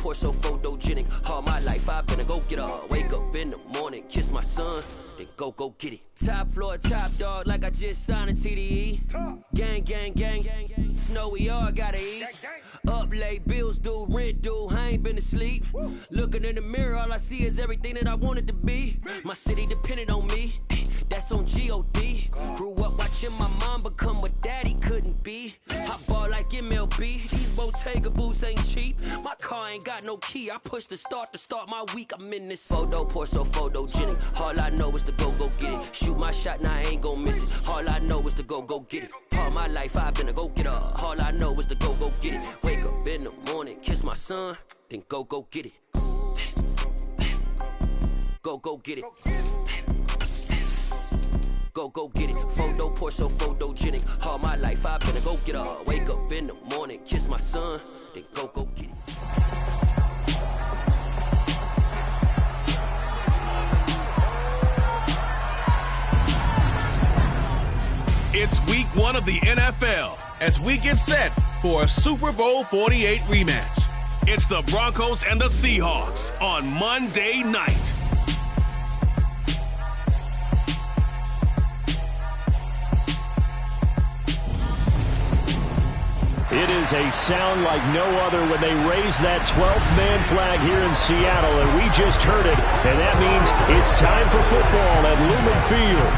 pour so photogenic. All my life I've been a go-getter. Wake up in the morning, kiss my son, then go get it. Top floor, top dog, like I just signed a TDE. Gang, gang, gang, gang, gang. Know we all gotta eat. Up late, bills due, rent due, I ain't been asleep. Looking in the mirror, all I see is everything that I wanted to be. My city depended on me, that's on G.O.D. Grew up watching my mom become what daddy couldn't be. I ball like MLB, these Bottega boots ain't cheap. My car ain't got no key, I push the start to start my week. I'm in this photo, pour so photogenic. All I know is to go get it. Shoot my shot, now I ain't gon' miss it. All I know is to go get it. All my life I've been a go-getter. All I know is to go get it. Wake up in the morning, kiss my son, then go get it. Go get it. Go get it. Photo pour so photogenic. All my life I've been a go-getter. Wake up in the morning, kiss my son, then go get it. It's week 1 of the NFL as we get set for a Super Bowl 48 rematch. It's the Broncos and the Seahawks on Monday night. It is a sound like no other when they raise that 12th man flag here in Seattle, and we just heard it, and that means it's time for football at Lumen Field.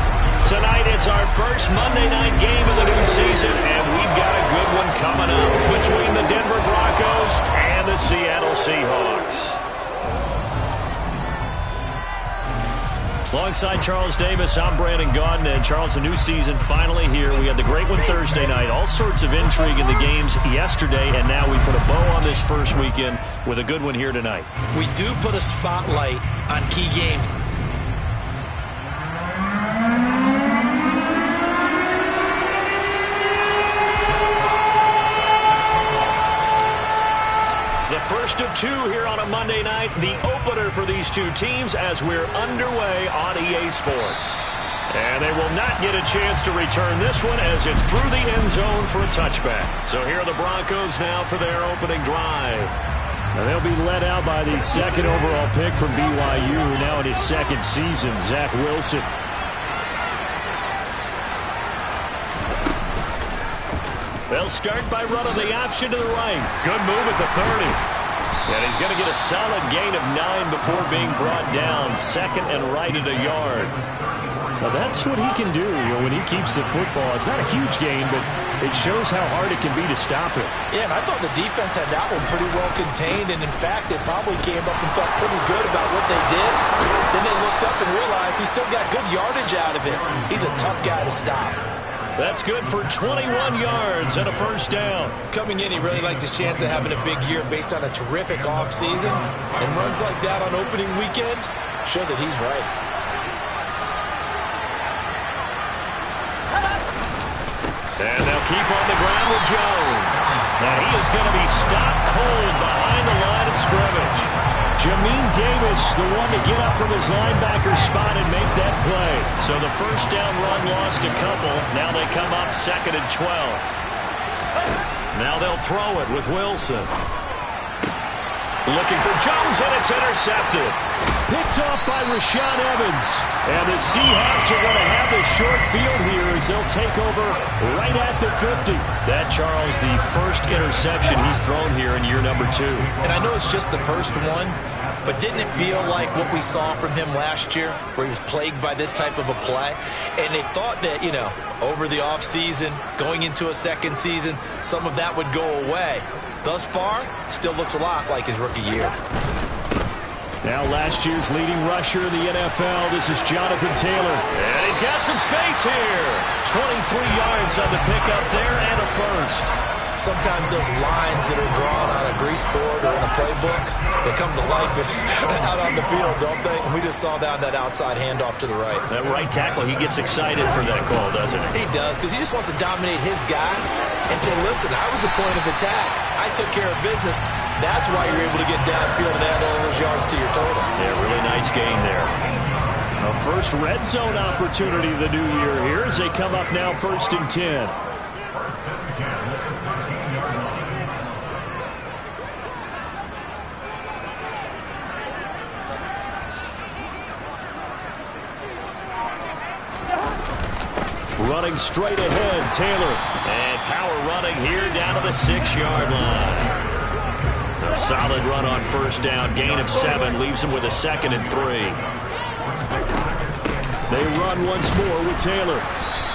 Tonight, it's our first Monday night game of the new season, and we've got a good one coming up between the Denver Broncos and the Seattle Seahawks. Alongside Charles Davis, I'm Brandon Gaudin, and Charles, the new season finally here. We had the great one Thursday night, all sorts of intrigue in the games yesterday, and now we put a bow on this first weekend with a good one here tonight. We do put a spotlight on key games. First of two here on a Monday night, the opener for these two teams as we're underway on EA Sports. And they will not get a chance to return this one as it's through the end zone for a touchback. So here are the Broncos now for their opening drive. And they'll be led out by the second overall pick from BYU, now in his second season, Zach Wilson. They'll start by running the option to the right. Good move at the 30. And he's going to get a solid gain of 9 before being brought down. Second and right at a yard. Now that's what he can do, when he keeps the football. It's not a huge gain, but it shows how hard it can be to stop it. Yeah, and I thought the defense had that one pretty well contained. And in fact, they probably came up and felt pretty good about what they did. Then they looked up and realized he still got good yardage out of it. He's a tough guy to stop. That's good for 21 yards and a first down. Coming in, he really liked his chance of having a big year based on a terrific offseason. And runs like that on opening weekend show that he's right. And they'll keep on the ground with Jones. Now he is going to be stopped cold behind the line of scrimmage. Jamin Davis, the one to get up from his linebacker spot and make that play. So the first down run lost a couple. Now they come up second and 12. Now they'll throw it with Wilson. Looking for Jones, and it's intercepted. Picked off by Rashaan Evans. And the Seahawks are going to have the short field here as they'll take over right at the 50. That, Charles, the first interception he's thrown here in year number 2. And I know it's just the first one, but didn't it feel like what we saw from him last year, where he was plagued by this type of a play? And they thought that, over the offseason, going into a second season, some of that would go away. Thus far, still looks a lot like his rookie year. Now last year's leading rusher in the NFL, this is Jonathan Taylor. And he's got some space here. 23 yards on the pickup there and a first. Sometimes those lines that are drawn on a grease board or in a playbook, they come to life out on the field, don't they? And we just saw that outside handoff to the right. That right tackle, he gets excited for that call, doesn't he? He does, because he just wants to dominate his guy and say, listen, I was the point of attack. I took care of business. That's why you're able to get downfield and add all those yards to your total. Yeah, really nice gain there. A first red zone opportunity of the new year here as they come up now first and 10. running straight ahead. Taylor. And power running here down to the 6-yard line. A solid run on first down. Gain of 7 leaves him with a 2nd and 3. They run once more with Taylor.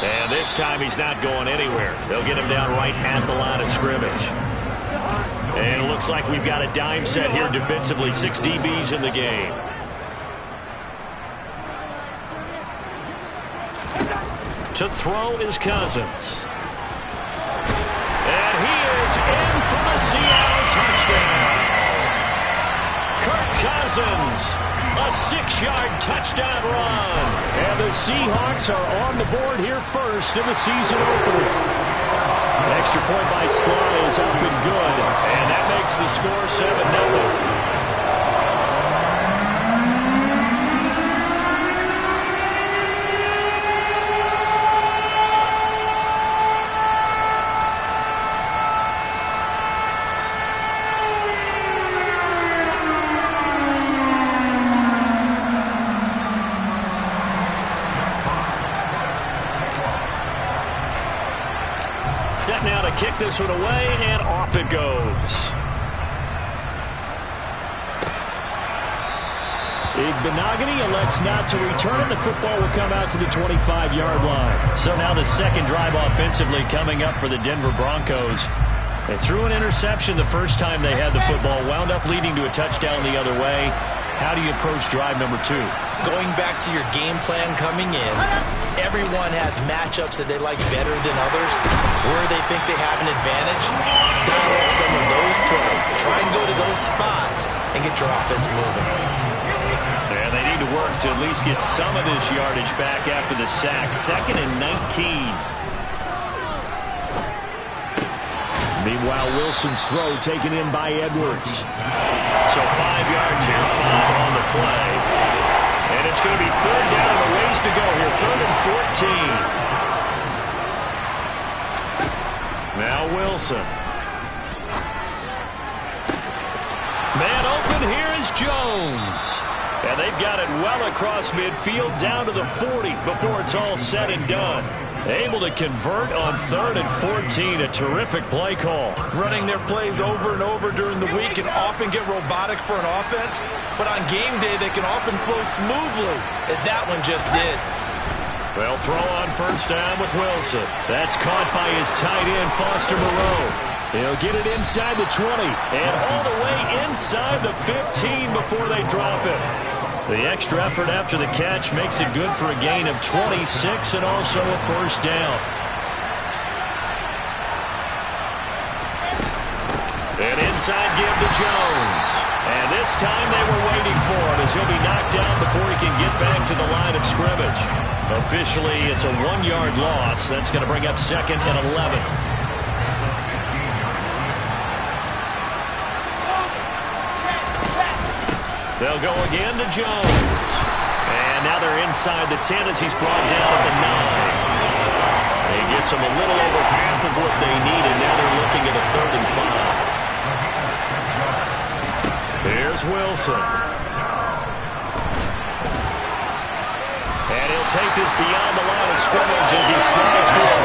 And this time he's not going anywhere. They'll get him down right at the line of scrimmage. And it looks like we've got a dime set here defensively. 6 DBs in the game. To throw is Cousins. And he is in for the Seattle touchdown. Kirk Cousins, a 6-yard touchdown run. And the Seahawks are on the board here first in the season opener. An extra point by Sly is up and good. And that makes the score 7-0. Set now to kick this one away, and off it goes. Igbenogany elects not to return it. The football will come out to the 25-yard line. So now the second drive offensively coming up for the Denver Broncos. They threw an interception the first time they had the football, wound up leading to a touchdown the other way. How do you approach drive number 2? Going back to your game plan coming in, everyone has matchups that they like better than others, where they think they have an advantage. Dial up some of those plays. Try and go to those spots and get your offense moving. And they need to work to at least get some of this yardage back after the sack. 2nd and 19. Meanwhile, Wilson's throw taken in by Edwards. So 5 yards here, 5 on the play. And it's going to be 3rd down and a ways to go here. 3rd and 14. Now Wilson. Man open, here is Jones. And they've got it well across midfield down to the 40 before it's all said and done. Able to convert on 3rd and 14. A terrific play call. Running their plays over and over during the week can often get robotic for an offense, but on game day they can often flow smoothly, as that one just did. Well, throw on first down with Wilson. That's caught by his tight end, Foster Moreau. He'll get it inside the 20 and all the way inside the 15 before they drop it. The extra effort after the catch makes it good for a gain of 26 and also a first down. An inside give to Jones. And this time they were waiting for him as he'll be knocked down before he can get back to the line of scrimmage. Officially, it's a 1-yard loss. That's going to bring up 2nd and 11. They'll go again to Jones. And now they're inside the 10 as he's brought down at the 9. He gets them a little over half of what they need, and now they're looking at a 3rd and 5. Here's Wilson. And he'll take this beyond the line of scrimmage as he slides to a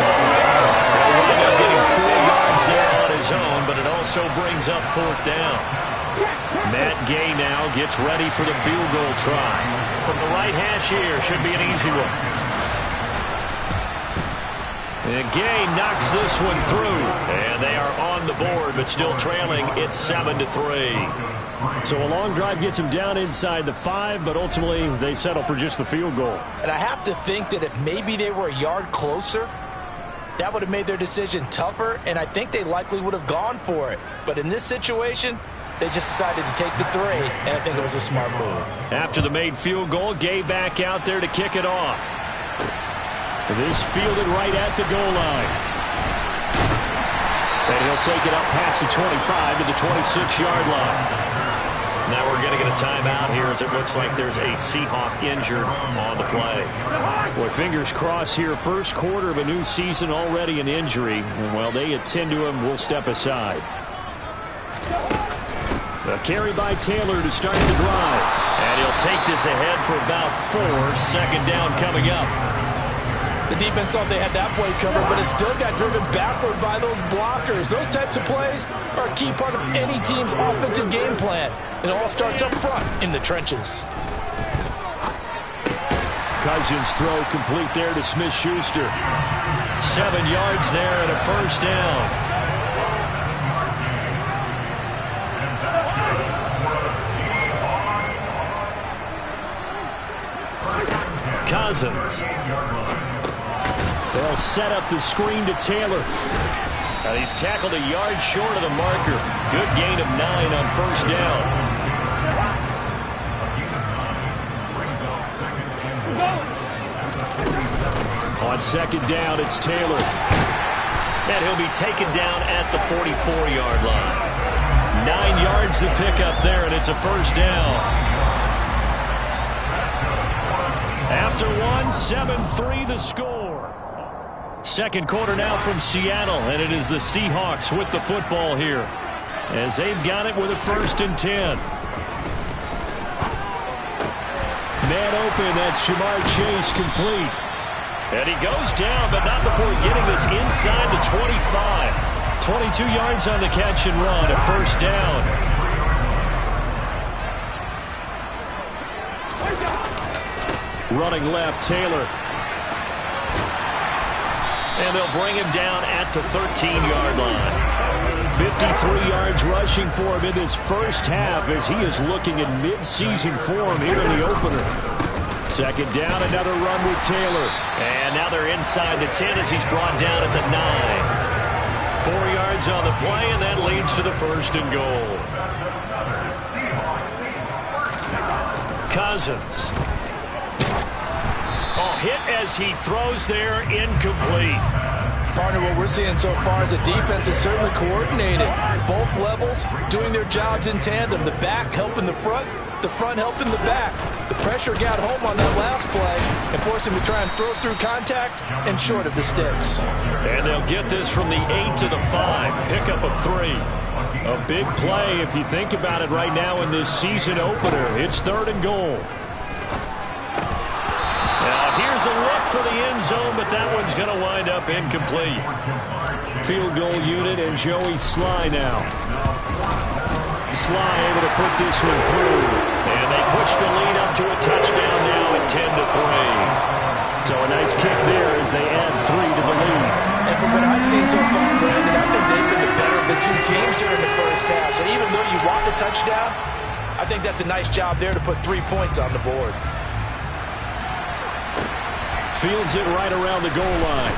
He'll wind up getting 4 yards there on his own, but it also brings up 4th down. Matt Gay now gets ready for the field goal try. From the right hash here, should be an easy one. And Gay knocks this one through. And they are on the board, but still trailing. It's 7-3. So a long drive gets them down inside the 5, but ultimately they settle for just the field goal. And I have to think that if maybe they were a yard closer, that would have made their decision tougher, and I think they likely would have gone for it. But in this situation, they just decided to take the 3, and I think it was a smart move. After the made field goal, Gay back out there to kick it off. This fielded right at the goal line. And he'll take it up past the 25 to the 26-yard line. Now we're going to get a timeout here as it looks like there's a Seahawk injured on the play. Boy, fingers crossed here. First quarter of a new season, already an injury. And while they attend to him, we'll step aside. A carry by Taylor to start the drive. And he'll take this ahead for about 4. 2nd down coming up. The defense thought they had that play covered, but it still got driven backward by those blockers. Those types of plays are a key part of any team's offensive game plan. It all starts up front in the trenches. Cousins throw complete there to Smith-Schuster. 7 yards there and a first down. Cousins. They'll set up the screen to Taylor. And he's tackled a yard short of the marker. Good gain of 9 on first down. On second down, it's Taylor. And he'll be taken down at the 44-yard line. 9 yards to pick up there, and it's a first down. After one, 7-3 the score. Second quarter now from Seattle, and it is the Seahawks with the football here as they've got it with a 1st and 10. Man open, that's Jamar Chase complete. And he goes down, but not before getting this inside the 25. 22 yards on the catch and run, a first down. Running left, Taylor. And they'll bring him down at the 13-yard line. 53 yards rushing for him in this first half as he is looking in mid-season form here in the opener. Second down, another run with Taylor. And now they're inside the 10 as he's brought down at the 9. 4 yards on the play, and that leads to the 1st and goal. Cousins. Hit as he throws there, incomplete. Partner, what we're seeing so far is the defense is certainly coordinated. Both levels doing their jobs in tandem. The back helping the front helping the back. The pressure got home on that last play and forced him to try and throw through contact and short of the sticks. And they'll get this from the 8 to the 5. Pickup of 3. A big play if you think about it right now in this season opener. It's 3rd and goal. Here's a look for the end zone, but that one's going to wind up incomplete. Field goal unit and Joey Sly now. Sly able to put this one through. And they push the lead up to a touchdown now at 10-3. So a nice kick there as they add 3 to the lead. And from what I've seen so far, Brandon, I think they've been the better of the two teams here in the first half. So even though you want the touchdown, I think that's a nice job there to put 3 points on the board. Fields it right around the goal line.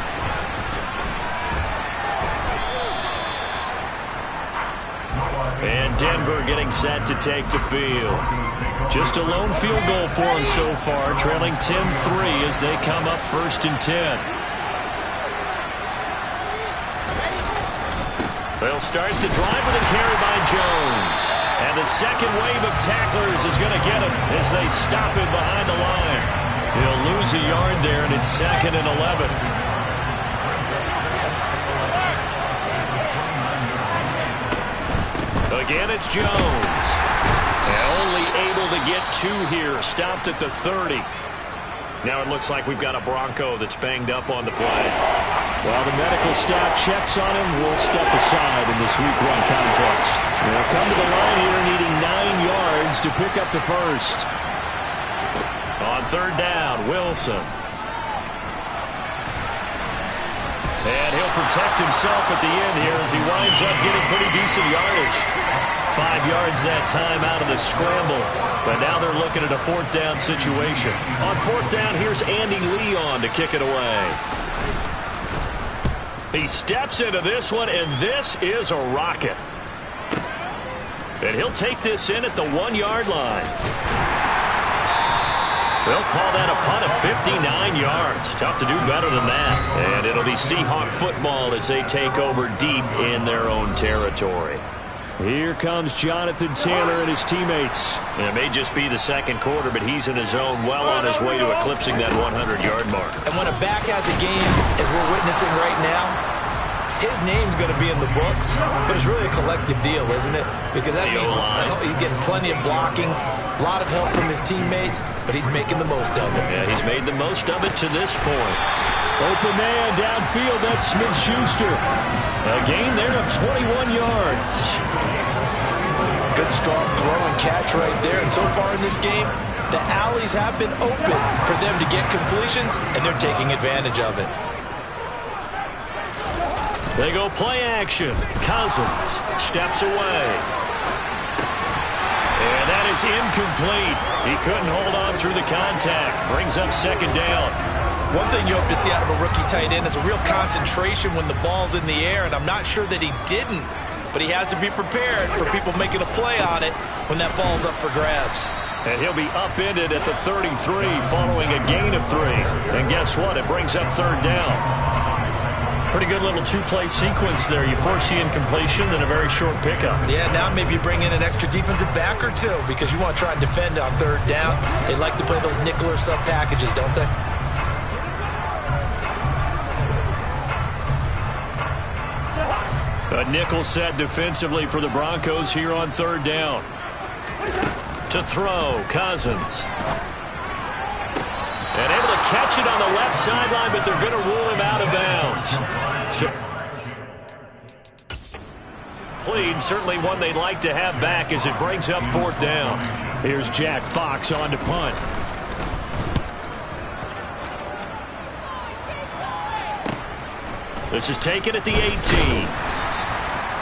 And Denver getting set to take the field. Just a lone field goal for him so far, trailing 10-3 as they come up 1st and 10. They'll start the drive with a carry by Jones. And the second wave of tacklers is going to get him as they stop him behind the line. He'll lose a yard there, and it's 2nd and 11. Again, it's Jones. And only able to get 2 here. Stopped at the 30. Now it looks like we've got a Bronco that's banged up on the play. While the medical staff checks on him, we'll step aside in this Week 1 contest. They'll come to the line here needing 9 yards to pick up the first. On 3rd down, Wilson. And he'll protect himself at the end here as he winds up getting pretty decent yardage. 5 yards that time out of the scramble. But now they're looking at a 4th down situation. On 4th down, here's Andy Leon to kick it away. He steps into this one, and this is a rocket. And he'll take this in at the 1-yard line. They'll call that a punt of 59 yards. Tough to do better than that. And it'll be Seahawk football as they take over deep in their own territory. Here comes Jonathan Taylor and his teammates. And it may just be the second quarter, but he's in his zone well on his way to eclipsing that 100-yard mark. And when a back has a game, as we're witnessing right now, his name's going to be in the books, but it's really a collective deal, isn't it? Because that means he's getting plenty of blocking, a lot of help from his teammates, but he's making the most of it. Yeah, he's made the most of it to this point. Open man downfield, that's Smith-Schuster. A gain there of 21 yards. Good strong throw and catch right there. And so far in this game, the alleys have been open for them to get completions, and they're taking advantage of it. They go play action. Cousins steps away. And that is incomplete. He couldn't hold on through the contact. Brings up second down. One thing you hope to see out of a rookie tight end is a real concentration when the ball's in the air, and I'm not sure that he didn't, but he has to be prepared for people making a play on it when that ball's up for grabs. And he'll be upended at the 33 following a gain of 3. And guess what? It brings up third down. Pretty good little two-play sequence there. You force the incompletion, then a very short pickup. Yeah, now maybe you bring in an extra defensive back or two because you want to try and defend on third down. They like to play those nickel or sub packages, don't they? A nickel set defensively for the Broncos here on third down. To throw, Cousins. And able to catch it on the left sideline, but they're going to rule him out of bounds. Plead, certainly one they'd like to have back as it brings up fourth down. Here's Jack Fox on to punt. This is taken at the 18.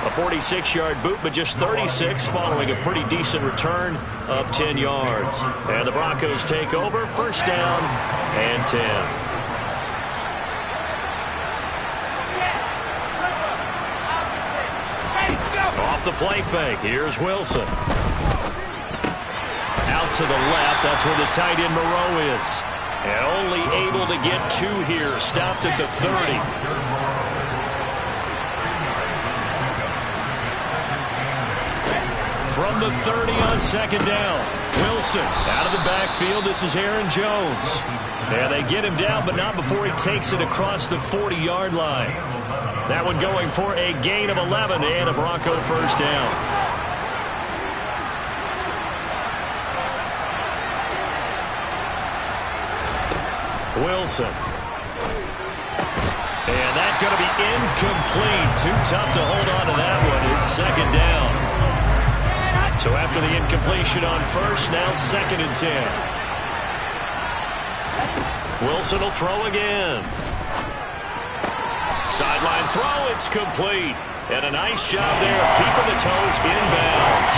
A 46-yard boot, but just 36 following a pretty decent return of 10 yards. And the Broncos take over, first down and 10. Off the play fake, here's Wilson. Out to the left, that's where the tight end Moreau is. And only able to get 2 here, stopped at the 30. From the 30 on second down. Wilson out of the backfield. This is Aaron Jones. And they get him down, but not before he takes it across the 40-yard line. That one going for a gain of 11 and a Bronco first down. Wilson. And that's going to be incomplete. Too tough to hold on to that one. It's second down. So after the incompletion on first, now second and 10. Wilson will throw again. Sideline throw, it's complete. And a nice job there of keeping the toes inbounds.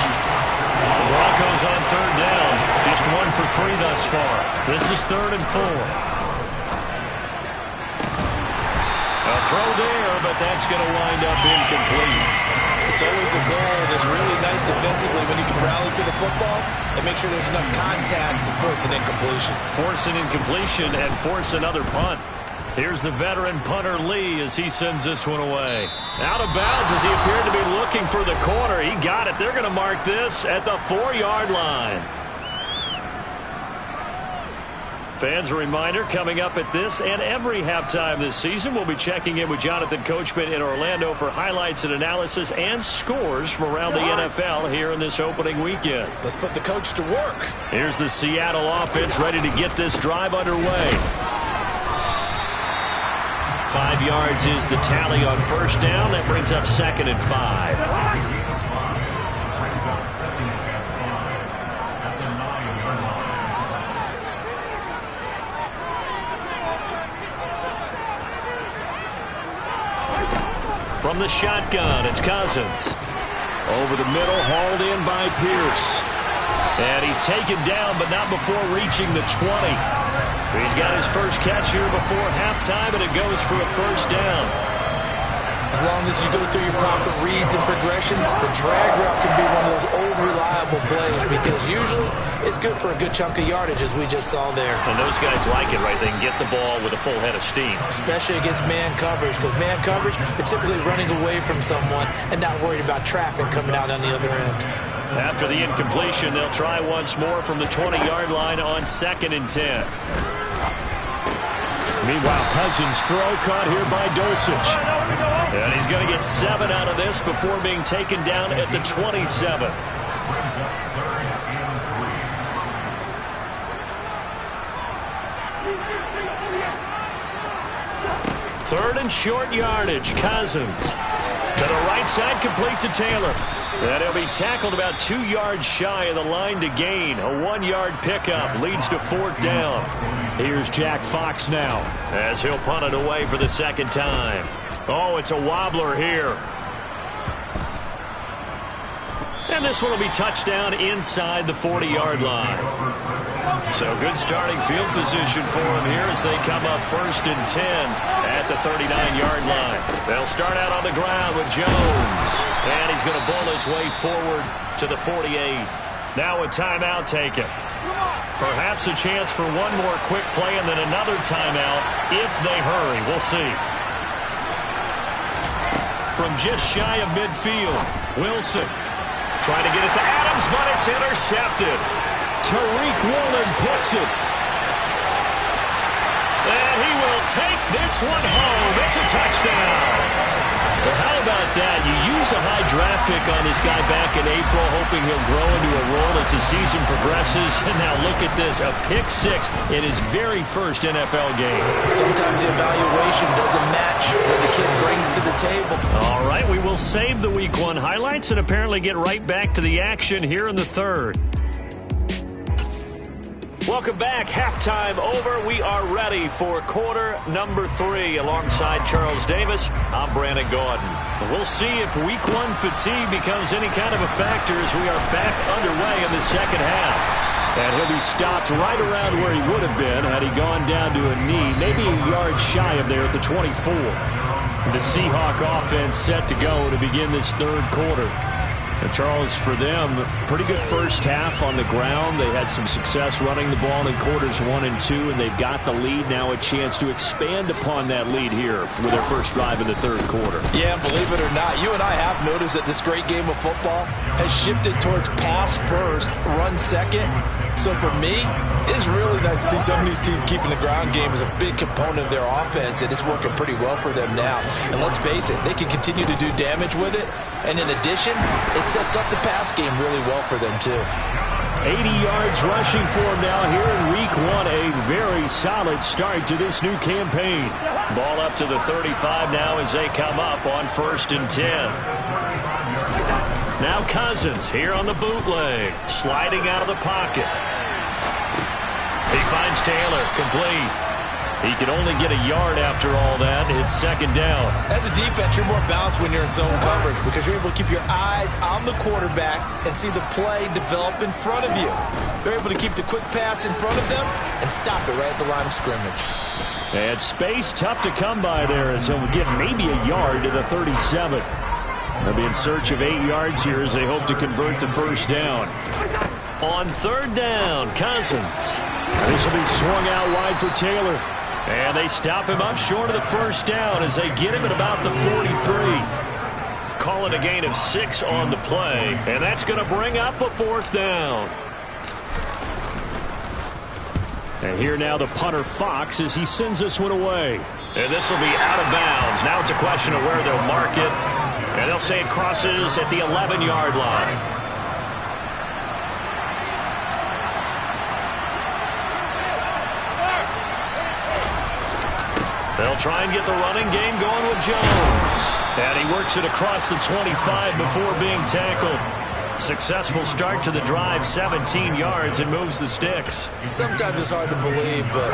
The Broncos on third down, just 1 for 3 thus far. This is 3rd and 4. A throw there, but that's going to wind up incomplete. It's always a goal, and it's really nice defensively when you can rally to the football and make sure there's enough contact to force an incompletion. Force an incompletion and force another punt. Here's the veteran punter Lee as he sends this one away. Out of bounds as he appeared to be looking for the corner. He got it. They're going to mark this at the 4-yard line. Fans, a reminder, coming up at this and every halftime this season, we'll be checking in with Jonathan Coachman in Orlando for highlights and analysis and scores from around the NFL here in this opening weekend. Let's put the coach to work. Here's the Seattle offense ready to get this drive underway. 5 yards is the tally on first down. That brings up second and 5. From the shotgun, it's Cousins. Over the middle, hauled in by Pierce. And he's taken down, but not before reaching the 20. He's got his first catch here before halftime, and it goes for a first down. As long as you go through your proper reads and progressions, the drag route can be one of those old reliable plays because usually it's good for a good chunk of yardage as we just saw there. And those guys like it, right? They can get the ball with a full head of steam. Especially against man coverage because man coverage, they're typically running away from someone and not worried about traffic coming out on the other end. After the incompletion, they'll try once more from the 20-yard line on second and 10. Meanwhile, Cousins' throw caught here by Dulcich. And he's going to get 7 out of this before being taken down at the 27. Third and short yardage. Cousins to the right side, complete to Taylor. And he'll be tackled about 2 yards shy of the line to gain. A 1-yard pickup leads to 4th down. Here's Jack Fox now as he'll punt it away for the second time. Oh, it's a wobbler here. And this one will be touchdown inside the 40-yard line. So good starting field position for him here as they come up 1st and 10 at the 39-yard line. They'll start out on the ground with Jones. And he's going to bull his way forward to the 48. Now a timeout taken. Perhaps a chance for one more quick play and then another timeout if they hurry. We'll see. From just shy of midfield, Wilson trying to get it to Adams, but it's intercepted. Tariq Woolen picks it. And he will take this one home. It's a touchdown. Well, how about that? You use a high draft pick on this guy back in April, hoping he'll grow into a role as the season progresses. And now look at this, a pick 6 in his very first NFL game. Sometimes the evaluation doesn't match what the kid brings to the table. All right, we will save the Week 1 highlights and apparently get right back to the action here in the 3rd. Welcome back. Halftime over. We are ready for quarter number 3. Alongside Charles Davis, I'm Brandon Gordon. We'll see if Week 1 fatigue becomes any kind of a factor as we are back underway in the second half. And he'll be stopped right around where he would have been had he gone down to a knee, maybe a yard shy of there at the 24. The Seahawk offense set to go to begin this 3rd quarter. And Charles, for them, pretty good first half on the ground. They had some success running the ball in quarters 1 and 2, and they've got the lead now, a chance to expand upon that lead here with their first drive in the 3rd quarter. Yeah, believe it or not, you and I have noticed that this great game of football has shifted towards pass first, run second. So for me, it's really nice to see some of these teams keeping the ground game as a big component of their offense, and it's working pretty well for them now. And let's face it, they can continue to do damage with it. And in addition, it sets up the pass game really well for them, too. 80 yards rushing for him now here in Week 1. A very solid start to this new campaign. Ball up to the 35 now as they come up on 1st and 10. Now Cousins here on the bootleg, sliding out of the pocket. He finds Taylor, complete. He can only get a yard after all that. It's 2nd down. As a defense, you're more balanced when you're in zone coverage because you're able to keep your eyes on the quarterback and see the play develop in front of you. They're able to keep the quick pass in front of them and stop it right at the line of scrimmage. And space tough to come by there as he'll get maybe a yard to the 37. They'll be in search of 8 yards here as they hope to convert the 1st down. On 3rd down, Cousins. This will be swung out wide for Taylor. And they stop him up short of the 1st down as they get him at about the 43. Call it a gain of 6 on the play. And that's going to bring up a 4th down. And here now the punter Fox as he sends this one away. And this will be out of bounds. Now it's a question of where they'll mark it. And they'll say it crosses at the 11-yard line. They'll try and get the running game going with Jones. And he works it across the 25 before being tackled. Successful start to the drive, 17 yards, and moves the sticks. Sometimes it's hard to believe, but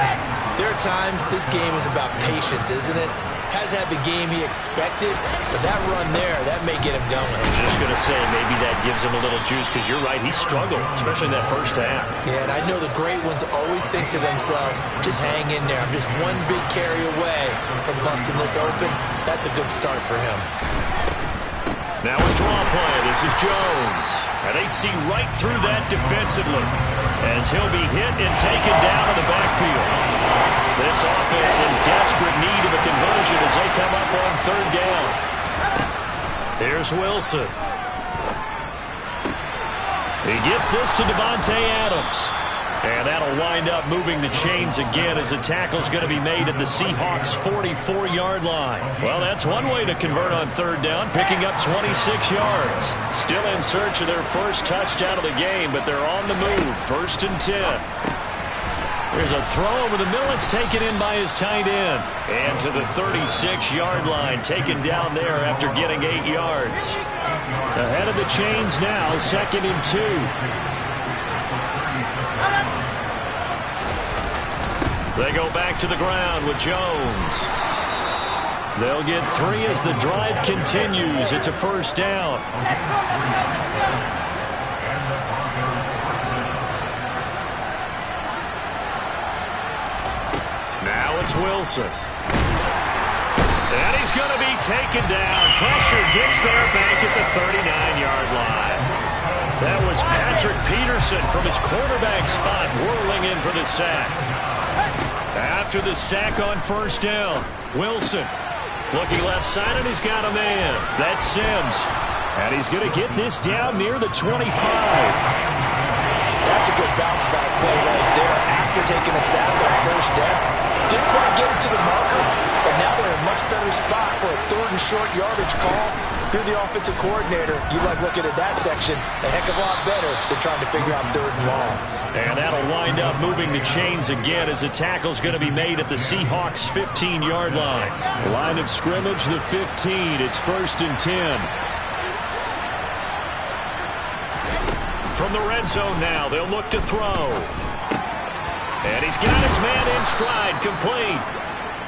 there are times this game is about patience, isn't it? Has had the game he expected, but that run there, that may get him going. I was just going to say, maybe that gives him a little juice, because you're right, he struggled, especially in that first half. Yeah, and I know the great ones always think to themselves, just hang in there. I'm just one big carry away from busting this open. That's a good start for him. Now a draw play. This is Jones. And they see right through that defensively as he'll be hit and taken down in the backfield. This offense in desperate need of a conversion as they come up on 3rd down. Here's Wilson. He gets this to Davante Adams. And that'll wind up moving the chains again as the tackle's going to be made at the Seahawks' 44-yard line. Well, that's one way to convert on third down, picking up 26 yards. Still in search of their first touchdown of the game, but they're on the move. 1st and 10. There's a throw over the middle. It's taken in by his tight end. And to the 36-yard line, taken down there after getting 8 yards. Ahead of the chains now, 2nd and 2. They go back to the ground with Jones. They'll get 3 as the drive continues. It's a 1st down. Now it's Wilson. And he's going to be taken down. Pressure gets there back at the 39-yard line. That was Patrick Peterson from his quarterback spot whirling in for the sack. After the sack on 1st down, Wilson looking left side, and he's got a man. That's Sims. And he's going to get this down near the 25. That's a good bounce back play right there after taking a sack on 1st down. Didn't quite get it to the marker, but now they're in a much better spot for a 3rd and short yardage call. Through the offensive coordinator, you like looking at that section a heck of a lot better than trying to figure out 3rd and long. And that'll wind up moving the chains again as the tackle's going to be made at the Seahawks' 15-yard line. Line of scrimmage, the 15. It's 1st and 10. From the red zone now, they'll look to throw. And he's got his man in stride, complete.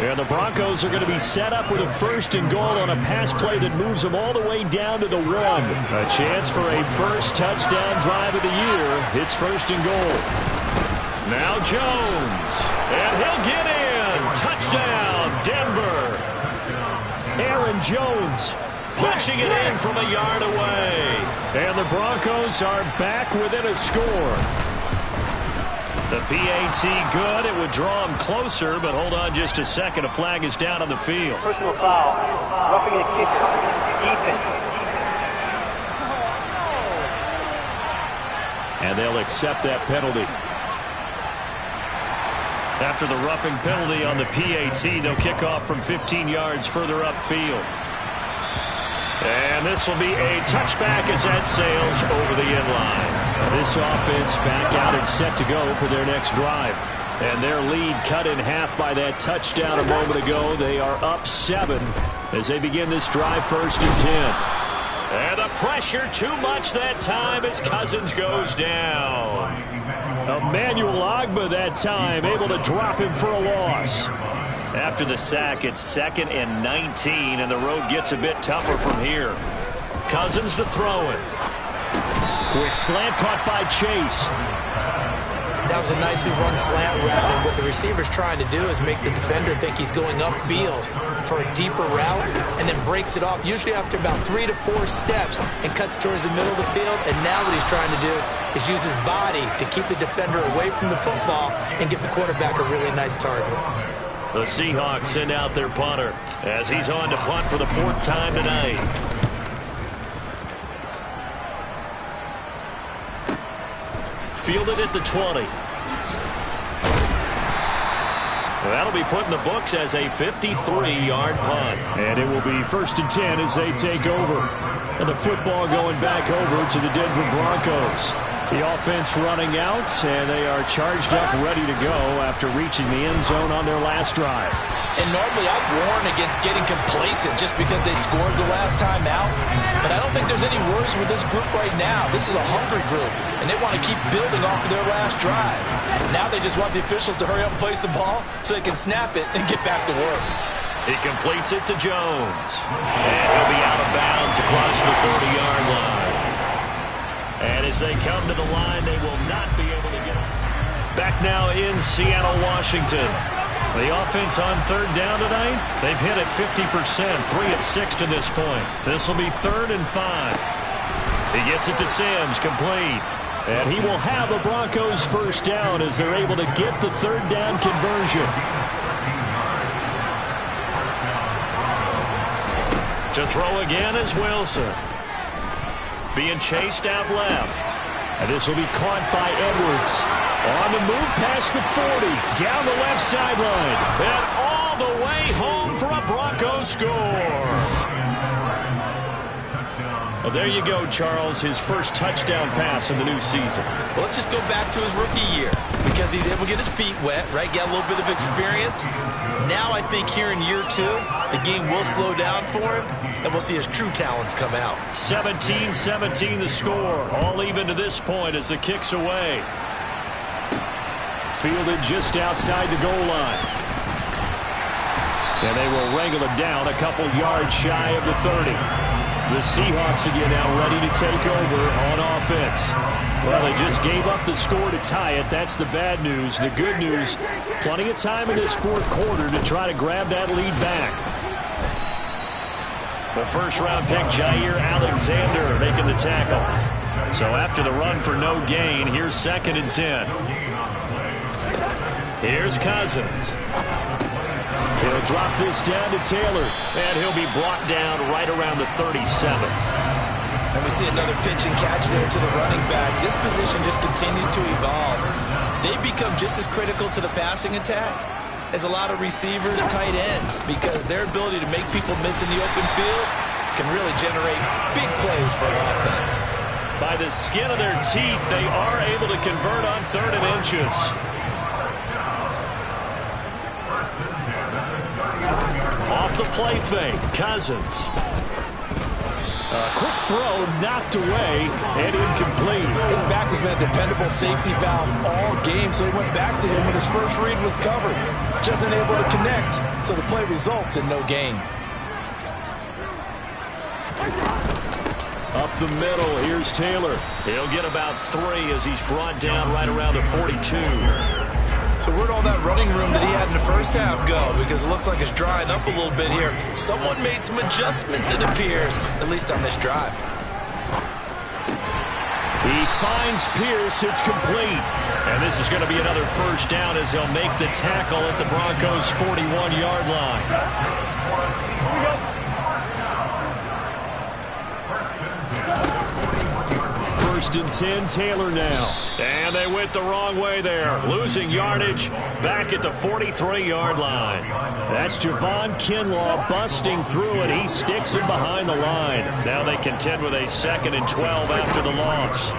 And the Broncos are going to be set up with a 1st and goal on a pass play that moves them all the way down to the 1. A chance for a first touchdown drive of the year. It's 1st and goal. Now Jones. And he'll get in. Touchdown, Denver. Aaron Jones punching it in from a yard away. And the Broncos are back within a score. The PAT good. It would draw him closer, but hold on just a second. A flag is down on the field. Personal foul. Roughing the kicker. Defense. And they'll accept that penalty. After the roughing penalty on the PAT, they'll kick off from 15 yards further upfield. And this will be a touchback as that sails over the end line. This offense back out and set to go for their next drive. And their lead cut in half by that touchdown a moment ago. They are up 7 as they begin this drive 1st and 10. And the pressure too much that time as Cousins goes down. Emmanuel Ogbah that time able to drop him for a loss. After the sack, it's 2nd and 19, and the road gets a bit tougher from here. Cousins to throw it. Quick slant caught by Chase. That was a nicely run slant route, and what the receiver's trying to do is make the defender think he's going upfield for a deeper route, and then breaks it off, usually after about 3 to 4 steps, and cuts towards the middle of the field. And now what he's trying to do is use his body to keep the defender away from the football and give the quarterback a really nice target. The Seahawks send out their punter as he's on to punt for the 4th time tonight. Fielded at the 20. That'll be put in the books as a 53-yard punt. And it will be 1st and 10 as they take over. And the football going back over to the Denver Broncos. The offense running out, and they are charged up, ready to go after reaching the end zone on their last drive. And normally I'd warn against getting complacent just because they scored the last time out. But I don't think there's any worries with this group right now. This is a hungry group, and they want to keep building off of their last drive. Now they just want the officials to hurry up and place the ball so they can snap it and get back to work. He completes it to Jones. And he'll be out of bounds across the 30-yard line. And as they come to the line, they will not be able to get it. Back now in Seattle, Washington. The offense on 3rd down tonight, they've hit it 50%, 3 of 6 to this point. This will be 3rd and 5. He gets it to Sims, complete. And he will have a Broncos 1st down as they're able to get the 3rd down conversion. To throw again is Wilson. Being chased out left. And this will be caught by Edwards. On the move past the 40, down the left sideline, and all the way home for a Broncos score. Well, there you go, Charles, his first touchdown pass in the new season. Well, let's just go back to his rookie year because he's able to get his feet wet, right? Get a little bit of experience. Now I think here in year 2, the game will slow down for him, and we'll see his true talents come out. 17-17 the score, all even to this point as the kick's away. Fielded just outside the goal line. And they will wrangle it down a couple yards shy of the 30. The Seahawks again now ready to take over on offense. Well, they just gave up the score to tie it. That's the bad news. The good news, plenty of time in this fourth quarter to try to grab that lead back. The first-round pick, Jair Alexander, making the tackle. So after the run for no gain, here's 2nd and 10. Here's Cousins. He'll drop this down to Taylor, and he'll be brought down right around the 37. And we see another pitch and catch there to the running back. This position just continues to evolve. They become just as critical to the passing attack as a lot of receivers, tight ends, because their ability to make people miss in the open field can really generate big plays for an offense. By the skin of their teeth, they are able to convert on 3rd and inches. Off the play fake, Cousins. A quick throw knocked away and incomplete. His back has been a dependable safety valve all game, so he went back to him when his first read was covered. Just unable to connect, so the play results in no gain. Up the middle, here's Taylor. He'll get about 3 as he's brought down right around the 42. So where'd all that running room that he had in the first half go? Because it looks like it's drying up a little bit here. Someone made some adjustments, it appears, at least on this drive. He finds Pierce. It's complete. And this is going to be another first down as they'll make the tackle at the Broncos' 41-yard line. First and 10, Taylor now. And they went the wrong way there. Losing yardage back at the 43-yard line. That's Javon Kinlaw busting through it. He sticks him behind the line. Now they contend with a 2nd and 12 after the loss.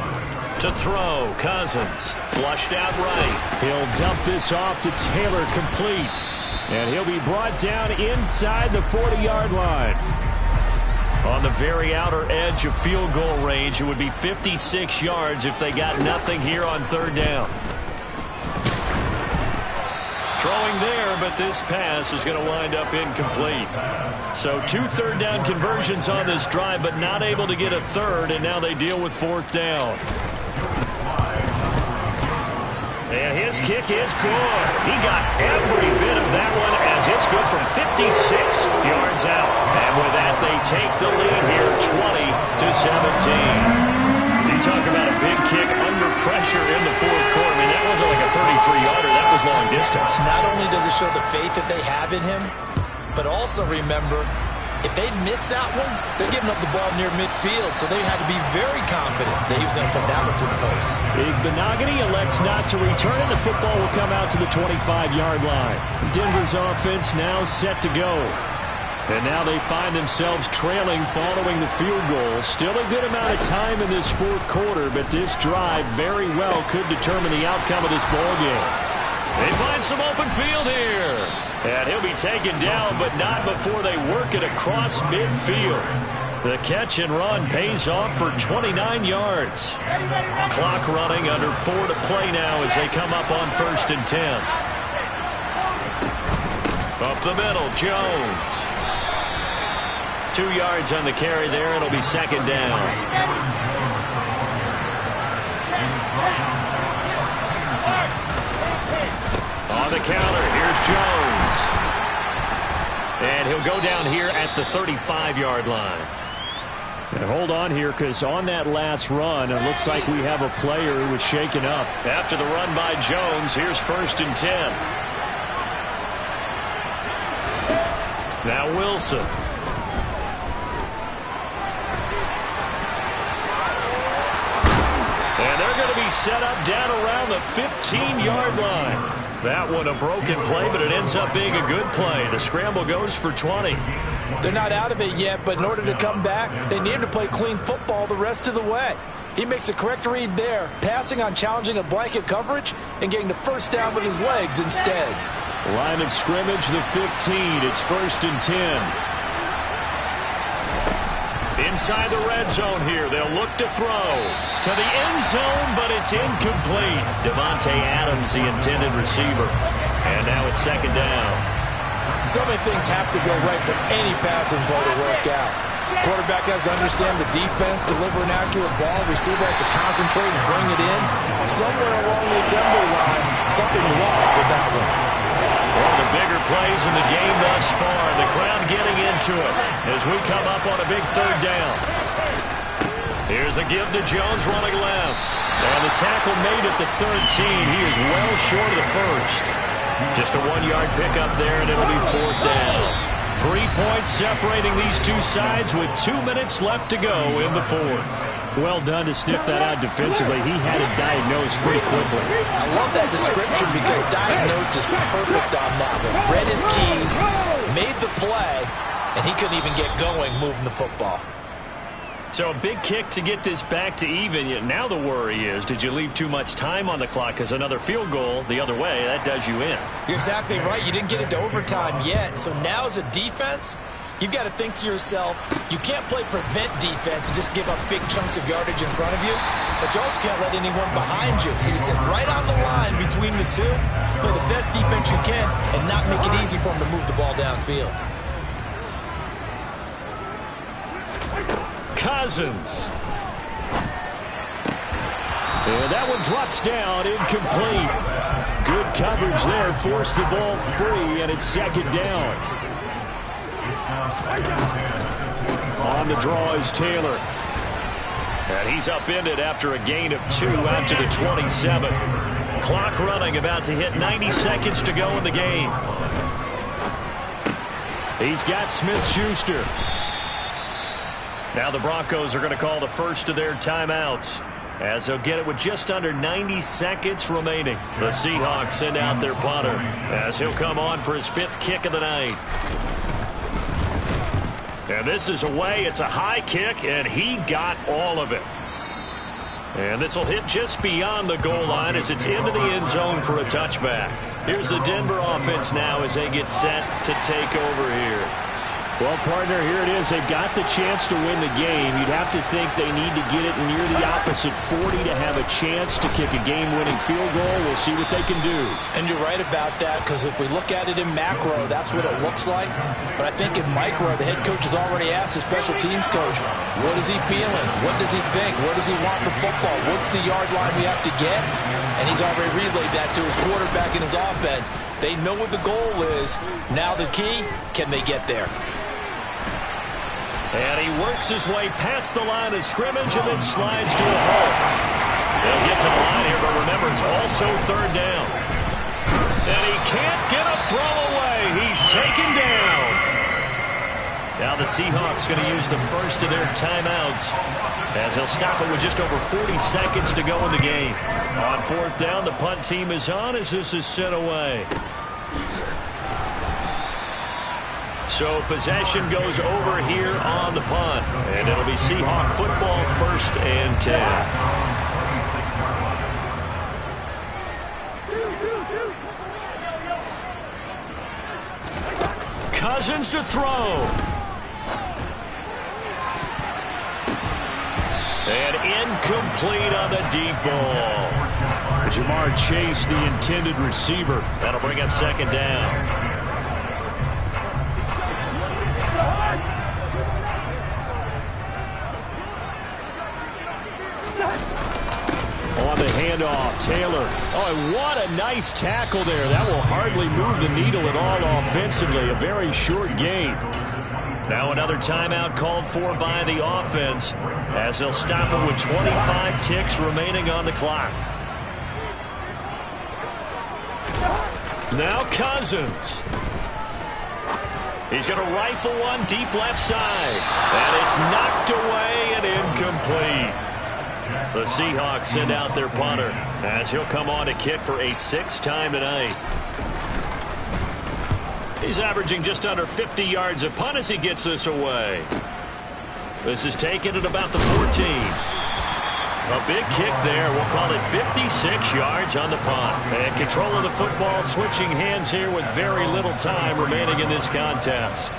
To throw, Cousins. Flushed out right. He'll dump this off to Taylor, complete. And he'll be brought down inside the 40-yard line. On the very outer edge of field goal range, it would be 56 yards if they got nothing here on 3rd down. Throwing there, but this pass is going to wind up incomplete. So 2 3rd down conversions on this drive, but not able to get a 3rd, and now they deal with 4th down. And his kick is good. He got every bit of that one as it's good from 56 yards out. And with that, they take the lead here 20-17. You talk about a big kick under pressure in the fourth quarter. I mean, that wasn't like a 33-yarder. That was long distance. Not only does it show the faith that they have in him, but also remember, if they'd missed that one, they're giving up the ball near midfield, so they had to be very confident that he was going to put that one to the post. Big Benogany elects not to return it. The football will come out to the 25-yard line. Denver's offense now set to go. And now they find themselves trailing following the field goal. Still a good amount of time in this fourth quarter, but this drive very well could determine the outcome of this ball game. They find some open field here. And he'll be taken down, but not before they work it across midfield. The catch and run pays off for 29 yards. Clock running, under 4 to play now as they come up on 1st and 10. Up the middle, Jones. 2 yards on the carry there. It'll be 2nd down. On the counter, here's Jones. And he'll go down here at the 35-yard line. And hold on here, because on that last run, it looks like we have a player who was shaken up. After the run by Jones, here's 1st and 10. Now Wilson. And they're He's set up down around the 15-yard line. That one a broken play, but it ends up being a good play. The scramble goes for 20. They're not out of it yet, but in order to come back, they need to play clean football the rest of the way. He makes the correct read there, passing on challenging a blanket coverage and getting the first down with his legs instead. Line of scrimmage, the 15. It's 1st and 10. Inside the red zone here, they'll look to throw to the end zone, but it's incomplete. Devontae Adams, the intended receiver. And now it's 2nd down. So many things have to go right for any passing play to work out. Quarterback has to understand the defense, deliver an accurate ball. Receiver has to concentrate and bring it in. Somewhere along the assembly line, something was off with that one. One of the bigger plays in the game thus far. The crowd getting into it as we come up on a big 3rd down. Here's a give to Jones running left. And the tackle made at the 13. He is well short of the first. Just a 1-yard pickup there, and it'll be 4th down. 3 points separating these two sides with 2 minutes left to go in the 4th. Well done to sniff that out defensively. He had it diagnosed pretty quickly. I love that description because diagnosed is perfect on that one. Read his keys, made the play, and he couldn't even get going moving the football. So a big kick to get this back to even. Now the worry is, did you leave too much time on the clock? Because another field goal the other way, that does you in. You're exactly right. You didn't get into overtime yet. So now as a defense, you've got to think to yourself, you can't play prevent defense and just give up big chunks of yardage in front of you, but you also can't let anyone behind you. So you sit right on the line between the two, play the best defense you can, and not make it easy for them to move the ball downfield. Cousins. And that one drops down, incomplete. Good coverage there, forced the ball free, and it's 2nd down. On the draw is Taylor. And he's upended after a gain of 2 out to the 27. Clock running, about to hit 90 seconds to go in the game. He's got Smith-Schuster. Now the Broncos are going to call the first of their timeouts, as they'll get it with just under 90 seconds remaining. The Seahawks send out their punter, as he'll come on for his 5th kick of the night. And this is away. It's a high kick, and he got all of it. And this will hit just beyond the goal line as it's into the end zone for a touchback. Here's the Denver offense now as they get set to take over here. Well, partner, here it is. They've got the chance to win the game. You'd have to think they need to get it near the opposite 40 to have a chance to kick a game-winning field goal. We'll see what they can do. And you're right about that, because if we look at it in macro, that's what it looks like. But I think in micro, the head coach has already asked the special teams coach, what is he feeling? What does he think? Where does he want the football? What's the yard line we have to get? And he's already relayed that to his quarterback and his offense. They know what the goal is. Now the key, can they get there? And he works his way past the line of scrimmage and then slides to a halt. They'll get to the line here, but remember, it's also 3rd down. And he can't get a throw away. He's taken down. Now the Seahawks going to use the first of their timeouts, as they'll stop it with just over 40 seconds to go in the game. On 4th down, the punt team is on as this is sent away. So possession goes over here on the punt. And it'll be Seahawk football, 1st and 10. Cousins to throw. And incomplete on the deep ball. Jamar Chase, the intended receiver. That'll bring up 2nd down. On the handoff, Taylor. Oh, and what a nice tackle there. That will hardly move the needle at all offensively. A very short game. Now another timeout called for by the offense, as they'll stop it with 25 ticks remaining on the clock. Now Cousins. He's going to rifle one deep left side. And it's knocked away and incomplete. The Seahawks send out their punter as he'll come on to kick for a 6th time tonight. He's averaging just under 50 yards a punt as he gets this away. This is taken at about the 14. A big kick there. We'll call it 56 yards on the punt. And control of the football switching hands here with very little time remaining in this contest.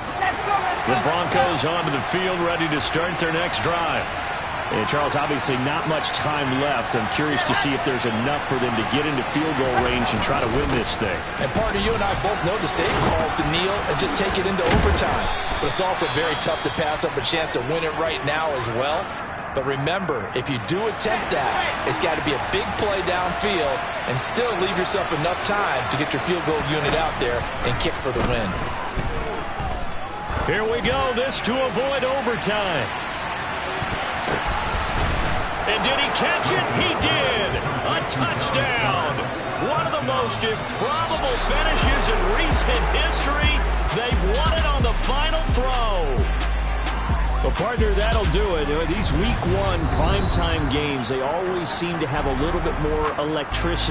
The Broncos onto the field ready to start their next drive. And Charles, obviously not much time left. I'm curious to see if there's enough for them to get into field goal range and try to win this thing. And partner, you and I both know the safe calls to kneel and just take it into overtime. But it's also very tough to pass up a chance to win it right now as well. But remember, if you do attempt that, it's got to be a big play downfield and still leave yourself enough time to get your field goal unit out there and kick for the win. Here we go. This to avoid overtime. And did he catch it? He did. A touchdown. One of the most improbable finishes in recent history. They've won it on the final throw. Well, partner, that'll do it. These Week 1 primetime games, they always seem to have a little bit more electricity